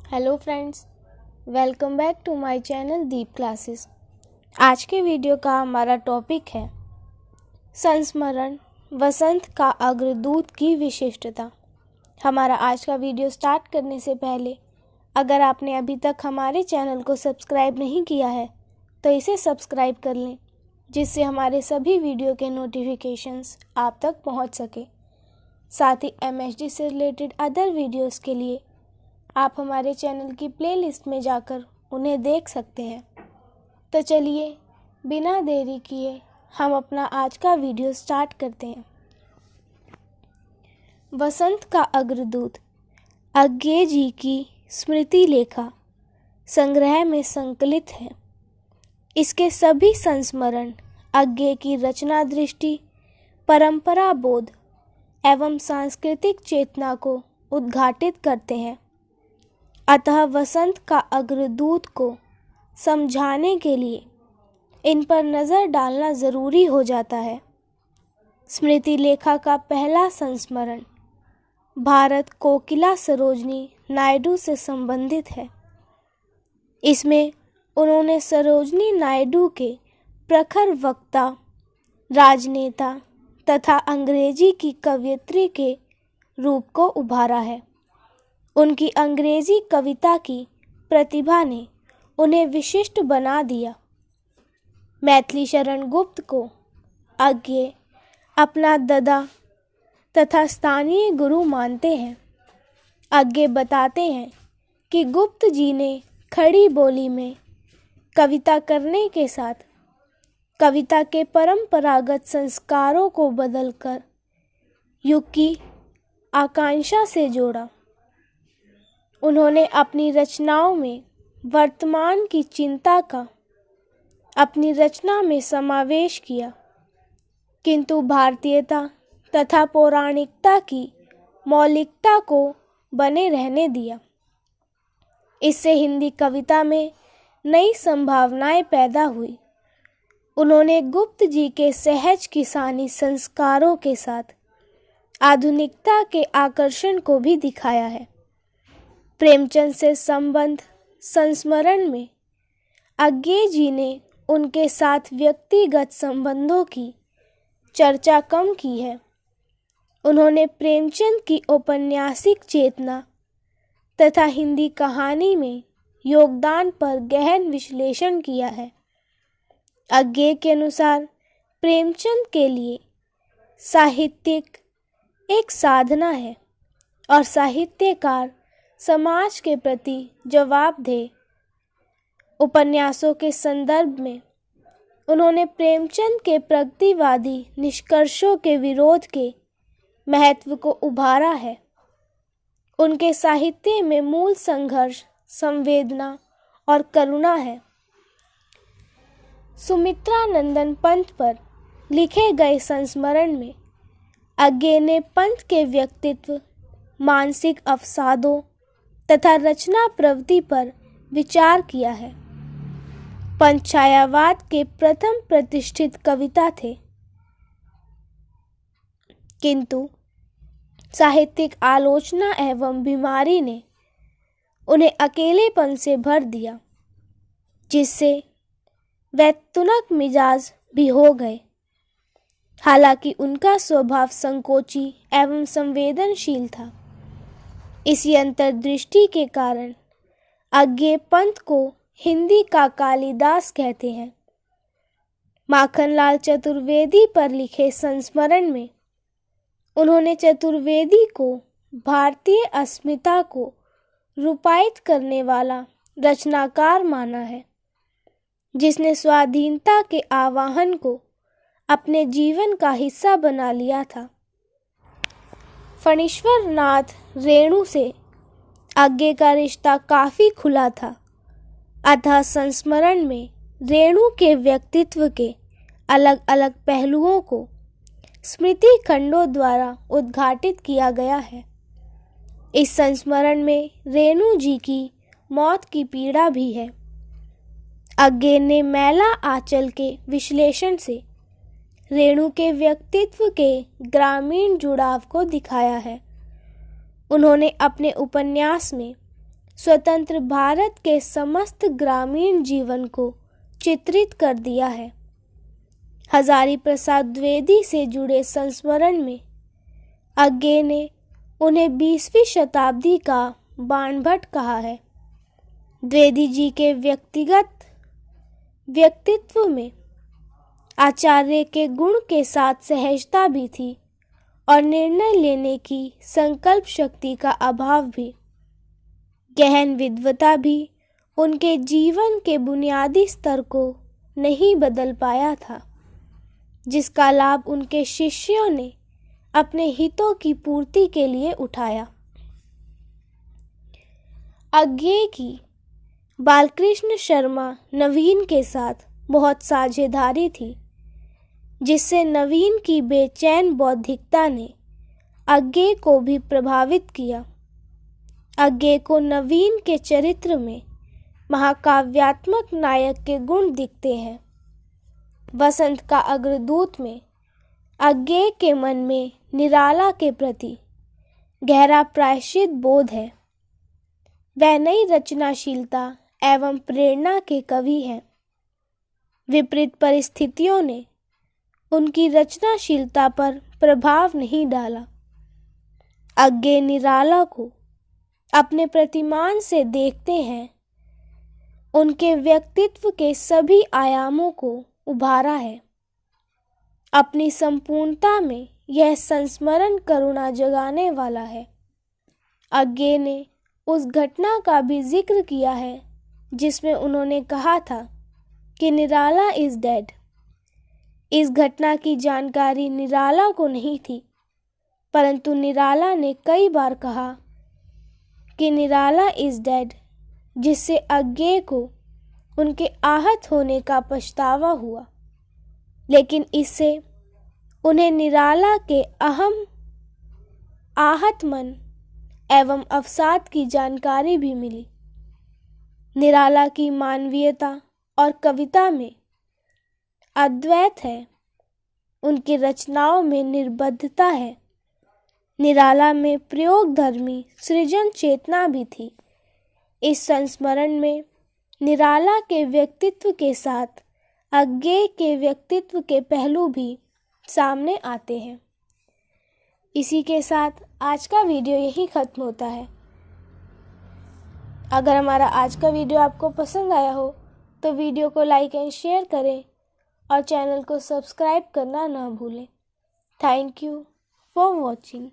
Hello friends, welcome back to my channel Deep classes. आज के video का हमारा टॉपिक है संस्मरण वसंत का अग्रदूत की विशिष्टता। हमारा आज का वीडियो स्टार्ट करने से पहले अगर आपने अभी तक हमारे चैनल को सब्सक्राइब नहीं किया है तो इसे सब्सक्राइब कर लें, जिससे हमारे सभी वीडियो के नोटिफिकेशंस आप तक पहुंच सके। साथ ही MHD से रिलेटेड अदर वीडियोस के लिए आप हमारे चैनल की प्लेलिस्ट में जाकर उन्हें देख सकते हैं। तो चलिए बिना देरी किए हम अपना आज का वीडियो स्टार्ट करते हैं। वसंत का अग्रदूत अज्ञे जी की स्मृति लेखा संग्रह में संकलित है। इसके सभी संस्मरण अज्ञे की रचना दृष्टि, परंपरा बोध एवं सांस्कृतिक चेतना को उद्घाटित करते हैं। अतः वसंत का अग्रदूत को समझाने के लिए इन पर नज़र डालना ज़रूरी हो जाता है। स्मृति लेखा का पहला संस्मरण भारत कोकिला सरोजनी नायडू से संबंधित है। इसमें उन्होंने सरोजनी नायडू के प्रखर वक्ता, राजनेता तथा अंग्रेजी की कवयित्री के रूप को उभारा है। उनकी अंग्रेजी कविता की प्रतिभा ने उन्हें विशिष्ट बना दिया। मैथिली शरण गुप्त को अज्ञे अपना दादा तथा स्थानीय गुरु मानते हैं। अज्ञे बताते हैं कि गुप्त जी ने खड़ी बोली में कविता करने के साथ कविता के परंपरागत संस्कारों को बदलकर युग की आकांक्षा से जोड़ा। उन्होंने अपनी रचनाओं में वर्तमान की चिंता का अपनी रचना में समावेश किया, किंतु भारतीयता तथा पौराणिकता की मौलिकता को बने रहने दिया। इससे हिंदी कविता में नई संभावनाएं पैदा हुई। उन्होंने गुप्त जी के सहज किसानी संस्कारों के साथ आधुनिकता के आकर्षण को भी दिखाया है। प्रेमचंद से संबंध संस्मरण में अज्ञे जी ने उनके साथ व्यक्तिगत संबंधों की चर्चा कम की है। उन्होंने प्रेमचंद की औपन्यासिक चेतना तथा हिंदी कहानी में योगदान पर गहन विश्लेषण किया है। अज्ञे के अनुसार प्रेमचंद के लिए साहित्यिक एक साधना है और साहित्यकार समाज के प्रति जवाबदेह। उपन्यासों के संदर्भ में उन्होंने प्रेमचंद के प्रगतिवादी निष्कर्षों के विरोध के महत्व को उभारा है। उनके साहित्य में मूल संघर्ष, संवेदना और करुणा है। सुमित्रा नंदन पंत पर लिखे गए संस्मरण में अज्ञे ने पंत के व्यक्तित्व, मानसिक अवसादों तथा रचना प्रवृत्ति पर विचार किया है। पंत छायावाद के प्रथम प्रतिष्ठित कविता थे, किंतु साहित्यिक आलोचना एवं बीमारी ने उन्हें अकेलेपन से भर दिया, जिससे वे तुनक मिजाज भी हो गए। हालांकि उनका स्वभाव संकोची एवं संवेदनशील था। इसी अंतर्दृष्टि के कारण अज्ञे पंत को हिंदी का कालिदास कहते हैं। माखनलाल चतुर्वेदी पर लिखे संस्मरण में उन्होंने चतुर्वेदी को भारतीय अस्मिता को रूपायित करने वाला रचनाकार माना है, जिसने स्वाधीनता के आह्वान को अपने जीवन का हिस्सा बना लिया था। फणीश्वर नाथ रेणु से अज्ञे का रिश्ता काफ़ी खुला था। अतः संस्मरण में रेणु के व्यक्तित्व के अलग अलग पहलुओं को स्मृति खंडों द्वारा उद्घाटित किया गया है। इस संस्मरण में रेणु जी की मौत की पीड़ा भी है। अज्ञे ने मैला आंचल के विश्लेषण से रेणु के व्यक्तित्व के ग्रामीण जुड़ाव को दिखाया है। उन्होंने अपने उपन्यास में स्वतंत्र भारत के समस्त ग्रामीण जीवन को चित्रित कर दिया है। हजारी प्रसाद द्विवेदी से जुड़े संस्मरण में अज्ञे ने उन्हें 20वीं शताब्दी का बाणभट्ट कहा है। द्विवेदी जी के व्यक्तिगत व्यक्तित्व में आचार्य के गुण के साथ सहजता भी थी और निर्णय लेने की संकल्प शक्ति का अभाव भी। गहन विद्वता भी उनके जीवन के बुनियादी स्तर को नहीं बदल पाया था, जिसका लाभ उनके शिष्यों ने अपने हितों की पूर्ति के लिए उठाया। अज्ञे की बालकृष्ण शर्मा नवीन के साथ बहुत साझेदारी थी, जिससे नवीन की बेचैन बौद्धिकता ने अज्ञे को भी प्रभावित किया। अज्ञे को नवीन के चरित्र में महाकाव्यात्मक नायक के गुण दिखते हैं। वसंत का अग्रदूत में अज्ञे के मन में निराला के प्रति गहरा प्रायश्चित बोध है। वह नई रचनाशीलता एवं प्रेरणा के कवि हैं। विपरीत परिस्थितियों ने उनकी रचनाशीलता पर प्रभाव नहीं डाला। अज्ञे निराला को अपने प्रतिमान से देखते हैं। उनके व्यक्तित्व के सभी आयामों को उभारा है। अपनी संपूर्णता में यह संस्मरण करुणा जगाने वाला है। अज्ञे ने उस घटना का भी जिक्र किया है जिसमें उन्होंने कहा था कि निराला इज डेड। इस घटना की जानकारी निराला को नहीं थी, परंतु निराला ने कई बार कहा कि निराला इज डेड, जिससे अज्ञे को उनके आहत होने का पछतावा हुआ। लेकिन इससे उन्हें निराला के अहम आहत मन एवं अवसाद की जानकारी भी मिली। निराला की मानवीयता और कविता में अद्वैत है। उनकी रचनाओं में निर्बद्धता है। निराला में प्रयोगधर्मी सृजन चेतना भी थी। इस संस्मरण में निराला के व्यक्तित्व के साथ अज्ञे के व्यक्तित्व के पहलू भी सामने आते हैं। इसी के साथ आज का वीडियो यहीं ख़त्म होता है। अगर हमारा आज का वीडियो आपको पसंद आया हो तो वीडियो को लाइक एंड शेयर करें और चैनल को सब्सक्राइब करना ना भूलें। Thank you for watching.